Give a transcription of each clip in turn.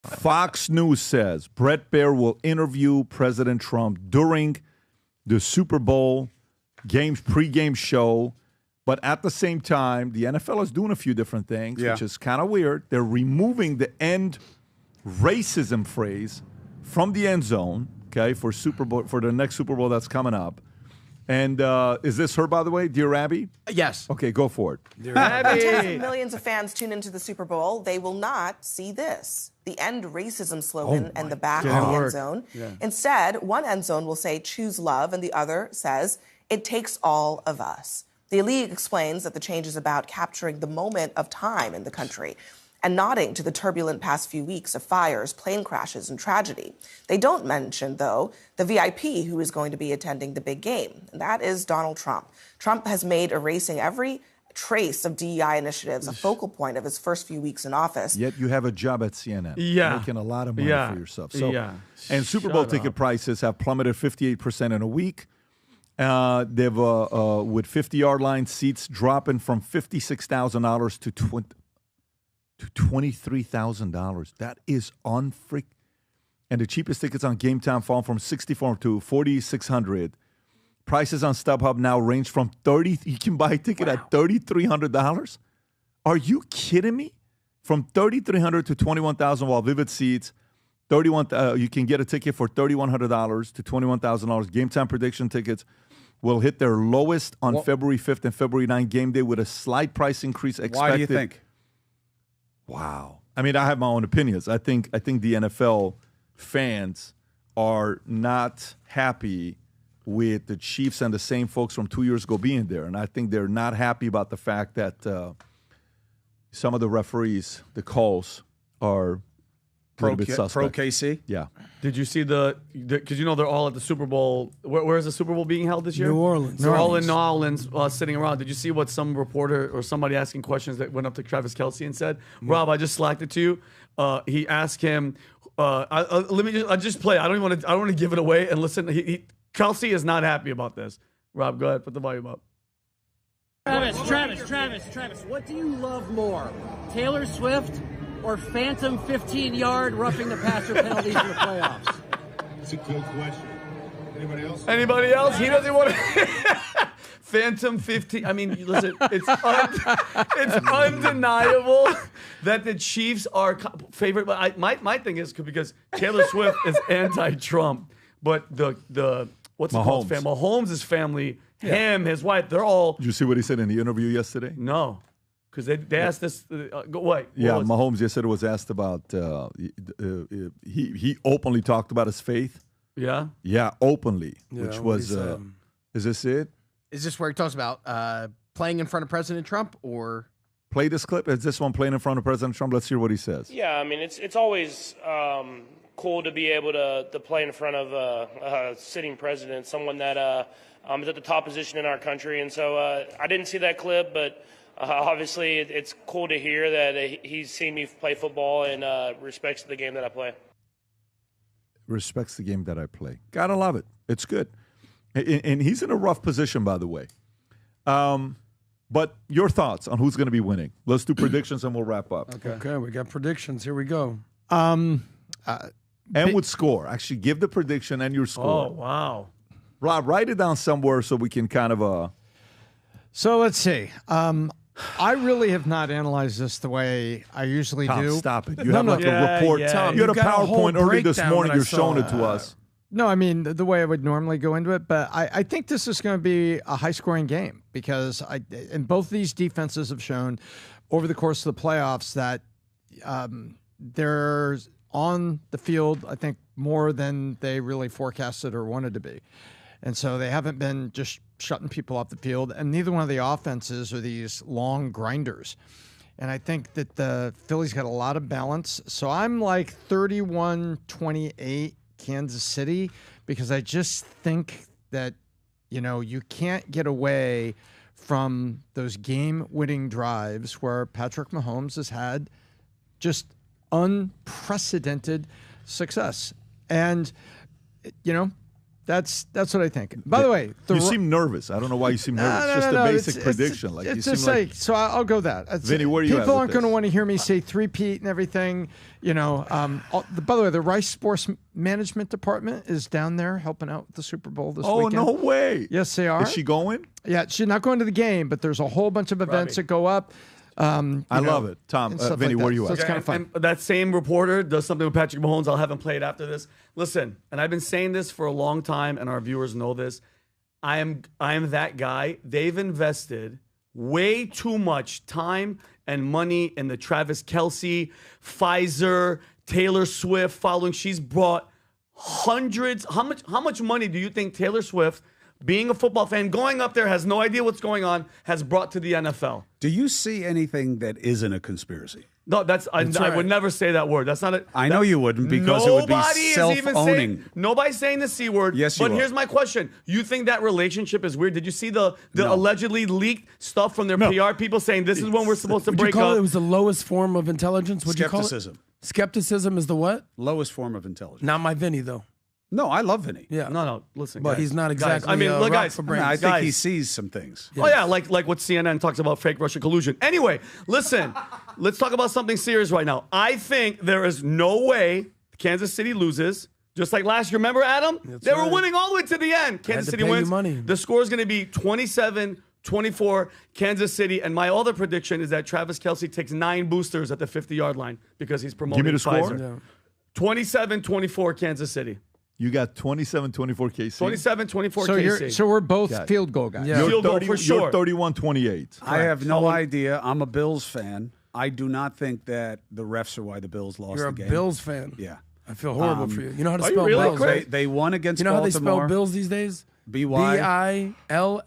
Fox News says Brett Baer will interview President Trump during the Super Bowl pregame show. But at the same time, the NFL is doing a few different things, which is kind of weird. They're removing the end racism phrase from the end zone, okay, for the next Super Bowl that's coming up. And is this her, by the way, Dear Abby? Yes. Okay, go for it. Dear Abby. Tens of millions of fans tune into the Super Bowl. They will not see this. The end racism slogan in the back of the end zone. Yeah. Instead, one end zone will say, choose love, and the other says, it takes all of us. The league explains that the change is about capturing the moment of time in the country and nodding to the turbulent past few weeks of fires, plane crashes, and tragedy. They don't mention, though, the VIP who is going to be attending the big game, and that is Donald Trump. Trump has made erasing every trace of DEI initiatives a focal point of his first few weeks in office. Yet you have a job at CNN. Making a lot of money for yourself. So, and Super Bowl ticket prices have plummeted 58% in a week. They've with 50-yard line seats dropping from $56,000 to $23,000. That is unfreak. And the cheapest tickets on Game Time fall from $64 to $4,600. Prices on StubHub now range from $30. You can buy a ticket at $3,300. Are you kidding me? From $3,300 to $21,000, while Vivid Seats, you can get a ticket for $3,100 to $21,000. Game Time prediction tickets will hit their lowest on February 5th and February 9th game day with a slight price increase expected. Why do you think? Wow. I mean, I have my own opinions. I think the NFL fans are not happy with the Chiefs and the same folks from 2 years ago being there. And I think they're not happy about the fact that some of the referees, the calls, are a little bit suspect. Pro KC? Yeah. Did you see because you know they're all at the Super Bowl. Where is the Super Bowl being held this year? New Orleans. They're all in New Orleans sitting around. Did you see what some reporter or somebody asking questions that went up to Travis Kelce and said, Rob, I just slacked it to you. He asked him, I'll just play. I don't want to give it away. And listen, Kelce is not happy about this. Rob, go ahead. Put the volume up. Travis, what do you love more, Taylor Swift or phantom 15-yard roughing the passer penalties in the playoffs? That's a good question. Anybody else? He doesn't want to. Phantom 15. I mean, listen, it's undeniable that the Chiefs are favorite. But my thing is because Taylor Swift is anti-Trump, but the what's it called? Mahomes' family, his wife, they're all. Did you see what he said in the interview yesterday? No. Because they asked this, Mahomes yesterday was asked about, he openly talked about his faith. Yeah? Yeah, openly, which was, is this it? Is this where he talks about playing in front of President Trump or? Play this clip. Is this one playing in front of President Trump? Let's hear what he says. Yeah, I mean, it's always cool to be able to play in front of a sitting president, someone that is at the top position in our country. And so I didn't see that clip, but obviously, it's cool to hear that he's seen me play football and respects the game that I play. Respects the game that I play. Gotta love it. It's good. And he's in a rough position, by the way. But your thoughts on who's going to be winning? Let's do predictions and we'll wrap up. Okay, we got predictions. Here we go. And with score. Actually, give the prediction and your score. Oh, wow. Rob, write it down somewhere so we can kind of... So let's see. I really have not analyzed this the way I usually do. Stop it. You have a report. Tom, you had a PowerPoint early this morning. You're showing it to us. No, I mean, the way I would normally go into it. But I think this is going to be a high-scoring game because and both of these defenses have shown over the course of the playoffs that they're on the field, I think, more than they really forecasted or wanted to be. And so they haven't been just shutting people off the field, and neither one of the offenses are these long grinders. And I think that the Phillies got a lot of balance. So I'm like 31-28 Kansas City because I just think that, you can't get away from those game-winning drives where Patrick Mahomes has had just unprecedented success. And, That's what I think. By the way, you seem nervous. I don't know why you seem nervous. It's just a basic prediction. Like you it's seem just like so I'll go that. Vinny, where are you at People with aren't going to this? want to hear me say three-peat and everything. You know. By the way, the Rice Sports Management Department is down there helping out with the Super Bowl this weekend. Oh, no way. Yes, they are. Is she going? Yeah, she's not going to the game, but there's a whole bunch of events that go up. I love it. Tom, Vinny, where are you So at? it's kind of fun. And that same reporter does something with Patrick Mahomes. I'll have him play it after this. Listen, and I've been saying this for a long time, and our viewers know this. I am that guy. They've invested way too much time and money in the Travis Kelce, Pfizer, Taylor Swift following. She's brought hundreds. How much money do you think Taylor Swift, being a football fan, going up there, has no idea what's going on, has brought to the NFL? Do you see anything that isn't a conspiracy? No, I would never say that word. That's not it. I know you wouldn't, because it would be self-owning. Nobody's saying the C word. Yes, you But are. here's my question. You think that relationship is weird? Did you see the allegedly leaked stuff from their PR people saying this is when we're supposed to Would you break call up? it was the lowest form of intelligence? Would you call it? Skepticism. Skepticism is the what? Lowest form of intelligence. Not my Vinny, though. No, I love Vinny. Yeah. No, listen. But guys. he's not Guys, exactly I mean, look, rock guys. for I, mean, brains. I think he Guys. sees some things. Oh, yeah, like what CNN talks about fake Russian collusion. Anyway, listen, let's talk about something serious right now. I think there is no way Kansas City loses. Just like last year. Remember, Adam? They were winning all the way to the end. Kansas to City pay you wins. money. The score is going to be 27-24 Kansas City. And my other prediction is that Travis Kelce takes 9 boosters at the 50-yard line because he's promoting Give me the score. Pfizer. 27-24 Kansas City. You got 27-24 KC. 27-24 KC. So we're both field goal guys. Yeah. You're Field goal 30 for sure. You're 31-28. I have no idea. I'm a Bills fan. I do not think that the refs are why the Bills lost You're the a game. Bills fan. Yeah. I feel horrible for you. You know how to are you spell really, Bills? Chris? They won against You know how they Baltimore. spell Bills these days? B-Y. Bills.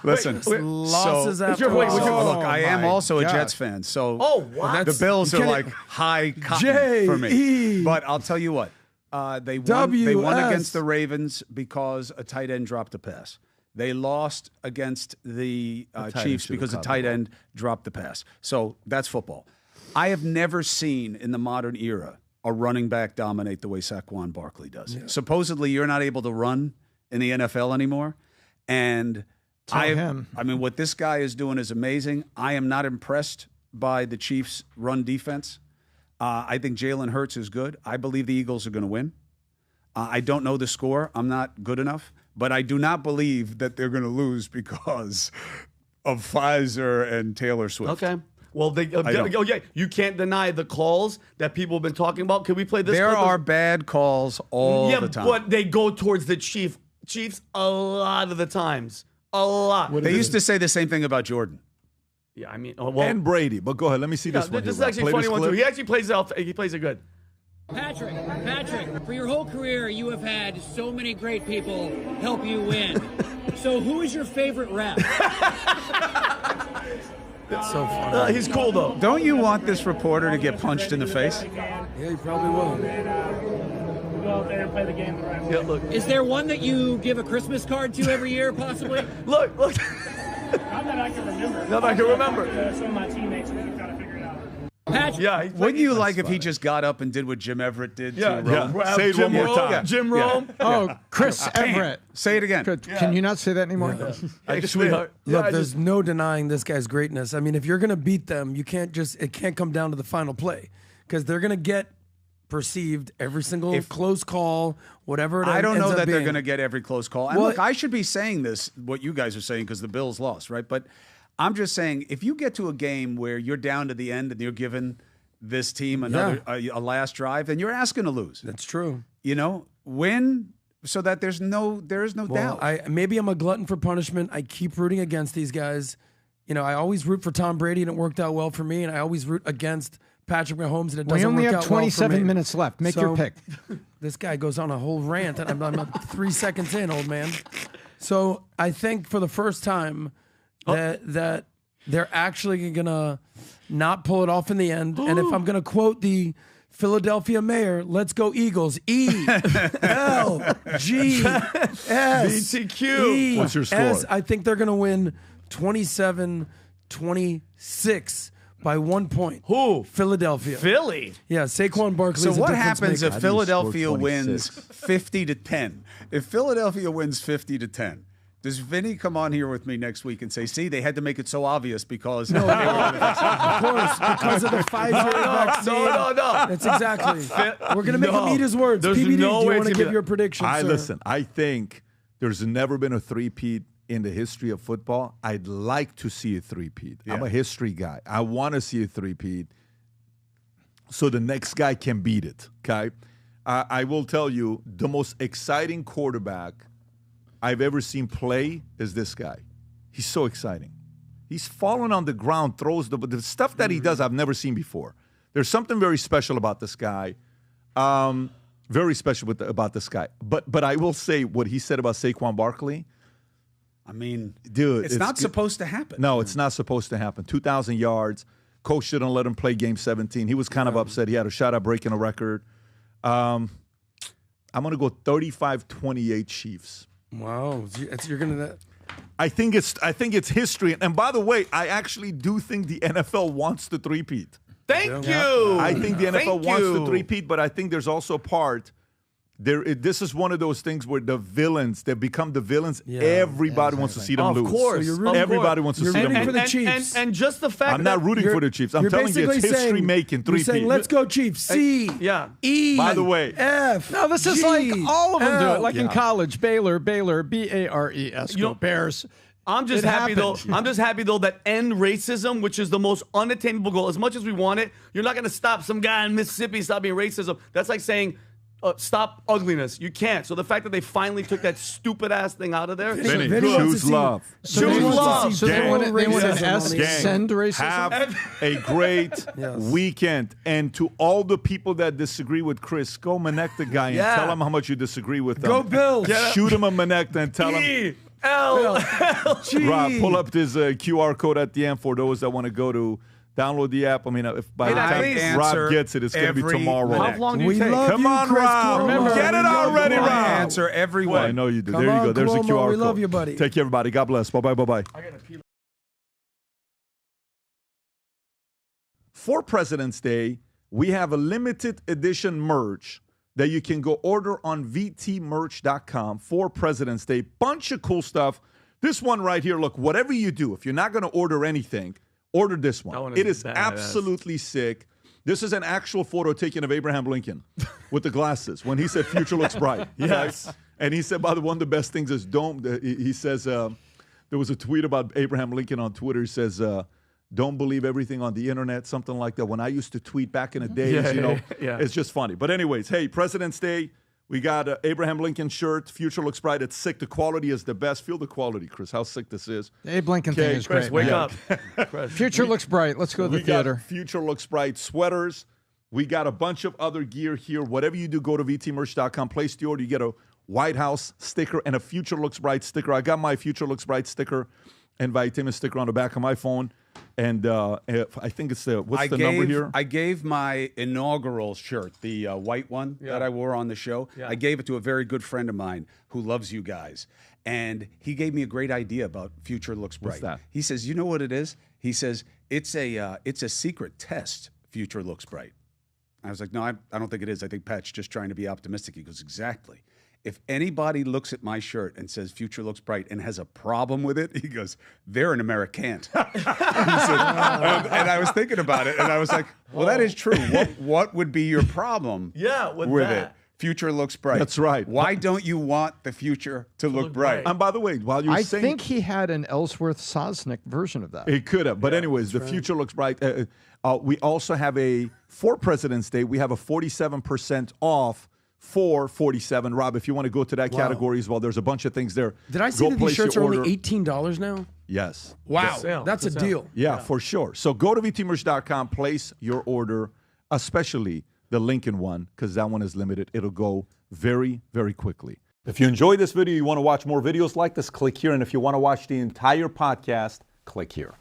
Listen. Losses after your- wait, losses. Look, I am my also a God. Jets fan. So wow. the Bills are you like can't- high cotton for me. J-E. But I'll tell you what. They won WS. against the Ravens because a tight end dropped a pass. They lost against the tight end Chiefs should've because a caught the tight ball. end dropped the pass. So that's football. I have never seen in the modern era a running back dominate the way Saquon Barkley does. Supposedly, you're not able to run in the NFL anymore. And him. I mean, what this guy is doing is amazing. I am not impressed by the Chiefs' run defense. I think Jalen Hurts is good. I believe the Eagles are going to win. I don't know the score. I'm not good enough. But I do not believe that they're going to lose because of Pfizer and Taylor Swift. Okay. Well, you can't deny the calls that people have been talking about. Can we play this? There clip? are bad calls all the time. But they go towards the Chiefs a lot of the times. A lot. They used to say the same thing about Jordan. Yeah, I mean, And Brady. But go ahead. Let me see this one. This is here, Rob. actually Play funny this one too. clip. He actually plays it off. He plays it good. Patrick, for your whole career, you have had so many great people help you win. So who is your favorite rep? It's so funny. He's cool though. Don't you want this reporter to get punched in the face? Yeah, you probably will. Go out there and play the game the right way. Yeah, look. Is there one that you give a Christmas card to every year, possibly? Look. Not that I can remember. Not that I can remember. Some of my teammates, we can try to figure it out. Patrick, Yeah. Wouldn't you like if he just got up and did what Jim Everett did to Rome? Yeah. Say it Jim one more Rome, time. Jim Rome. Oh, Chris Everett. Say it again. Good. Can you not say that anymore? Hey, sweetheart. look, Yeah, there's no denying this guy's greatness. I mean, if you're going to beat them, it can't come down to the final play because they're going to get perceived every single close call, whatever it I don't ends know up that they're being. going to get every close call. And Well- look, I should be saying this, what you guys are saying, because the Bills lost, right? But I'm just saying, if you get to a game where you're down to the end and you're giving this team another a last drive, then you're asking to lose. That's true. You know, win so that there is no Well, doubt. maybe I'm a glutton for punishment. I keep rooting against these guys. You know, I always root for Tom Brady, and it worked out well for me. And I always root against Patrick Mahomes, and it We doesn't only work have out well for 27 me. minutes left. Make your pick. This guy goes on a whole rant, and I'm 3 seconds in, old man. So I think for the first time that they're actually gonna not pull it off in the end. And if I'm gonna quote the Philadelphia mayor, let's go Eagles. E-L-G-S. BTQ. What's your score? I think they're gonna win 27-26. by 1 point. Who? Philadelphia. Philly. Yeah, Saquon Barkley. So is a what difference happens maker. if Philadelphia score wins 26? 50-10? If Philadelphia wins 50-10, does Vinny come on here with me next week and say, "See, they had to make it so obvious because"? Of course, because of the Pfizer vaccine. No. That's exactly. We're going to make him eat his words. There's PBD, no do way you want to it's give gonna- your prediction, sir? Listen, I think there's never been a three-peat in the history of football. I'd like to see a three-peat. I'm a history guy. I want to see a three-peat so the next guy can beat it, okay? I will tell you, the most exciting quarterback I've ever seen play is this guy. He's so exciting. He's falling on the ground, throws the stuff that he does I've never seen before. There's something very special about this guy. Very special about this guy. But I will say what he said about Saquon Barkley. I mean, dude, it's not supposed to happen. No, it's not supposed to happen. 2,000 yards. Coach shouldn't let him play game 17. He was kind of upset. He had a shot at breaking a record. I'm going to go 35-28 Chiefs. Wow, you're going to. I think it's history. And by the way, I actually do think the NFL wants the three-peat. Thank you. I think the NFL Thank wants you. the three-peat, but I think there's also a part. This is one of those things where the villains, they become the villains. Everybody wants to see them lose. Of course. Everybody wants to see them rooting for lose. the Chiefs. And just the fact I'm not rooting for the Chiefs. I'm You're telling you, it's basically saying- history-making You're saying, three-peat. let's go Chiefs. C, E, By the way, F. No, this is G, like all of them do it. L. Like in college, Baylor, Bares, You know, Bears. I'm just It happy though. happened. I'm just happy though that end racism, which is the most unattainable goal. As much as we want it, you're not going to stop some guy in Mississippi stop being racism. That's like saying stop ugliness. You can't. So the fact that they finally took that stupid ass thing out of there. Vinny, Vinny wants to choose see- love. So Choose they want to love. see So they Gang. want an racism S, on the Gang. send racism. Have a great weekend. And to all the people that disagree with Chris, go Manecta guy and Yeah. tell him how much you disagree with them. Go Bills. Shoot him a Manecta and tell him. E-L-L-G. Rob, pull up this QR code at the end for those that want to go to download the app. I mean, if by the please time Rob answer gets it, it's going to be every tomorrow. minute. How long do you We take? love Come you, on, Chris Rob. Cuomo. Get it We love already, you. Rob. Answer everyone. I know you do. Come There you on, go. There's the Cuomo. QR We code. love you, buddy. Take care, everybody. God bless. Bye-bye. Bye-bye. For President's Day, we have a limited edition merch that you can go order on vtmerch.com for President's Day. Bunch of cool stuff. This one right here, look, whatever you do, if you're not going to order anything, order this one. That one is It is badass. absolutely sick. This is an actual photo taken of Abraham Lincoln with the glasses when he said future looks bright. Yes. And he said, by the way, one of the best things is he says, there was a tweet about Abraham Lincoln on Twitter. He says, don't believe everything on the internet, something like that. When I used to tweet back in the days, Yeah. it's just funny. But anyways, hey, President's Day, we got Abraham Lincoln shirt. Future looks bright. It's sick. The quality is the best. Feel the quality, Chris, how sick this is. The Abe Lincoln thing is Chris, great. wake man. up. Future looks bright. Let's go to the We theater. got Future Looks Bright sweaters. We got a bunch of other gear here. Whatever you do, go to vtmerch.com. Place the order. You get a White House sticker and a Future Looks Bright sticker. I got my Future Looks Bright sticker and Valuetainment sticker on the back of my phone. And I think it's what's the number here? I gave my inaugural shirt, the white one that I wore on the show. Yeah. I gave it to a very good friend of mine who loves you guys. And he gave me a great idea about Future Looks Bright. What's that? He says, you know what it is? He says, it's a secret test, Future Looks Bright. I was like, no, I don't think it is. I think Pat's just trying to be optimistic. He goes, exactly. If anybody looks at my shirt and says future looks bright and has a problem with it, he goes, they're an Americant. And I was thinking about it, and I was like, well, that is true. What would be your problem with it? that. Future looks bright. That's right. Why don't you want the future to look bright? And by the way, while you're I saying... think he had an Ellsworth Sosnick version of that. It could have. But anyways, the future looks bright. We also have for President's Day, we have a 47% off for 47. Rob, if you want to go to that category as well, there's a bunch of things there. Did I see Go that these place your shirts are only order. $18 now? Yes. Wow, sale. that's a It's a sale. deal. Yeah, for sure. So go to vtmerch.com, place your order, especially the Lincoln one, because that one is limited. It'll go very, very quickly. If you enjoyed this video, you want to watch more videos like this, click here. And if you want to watch the entire podcast, click here.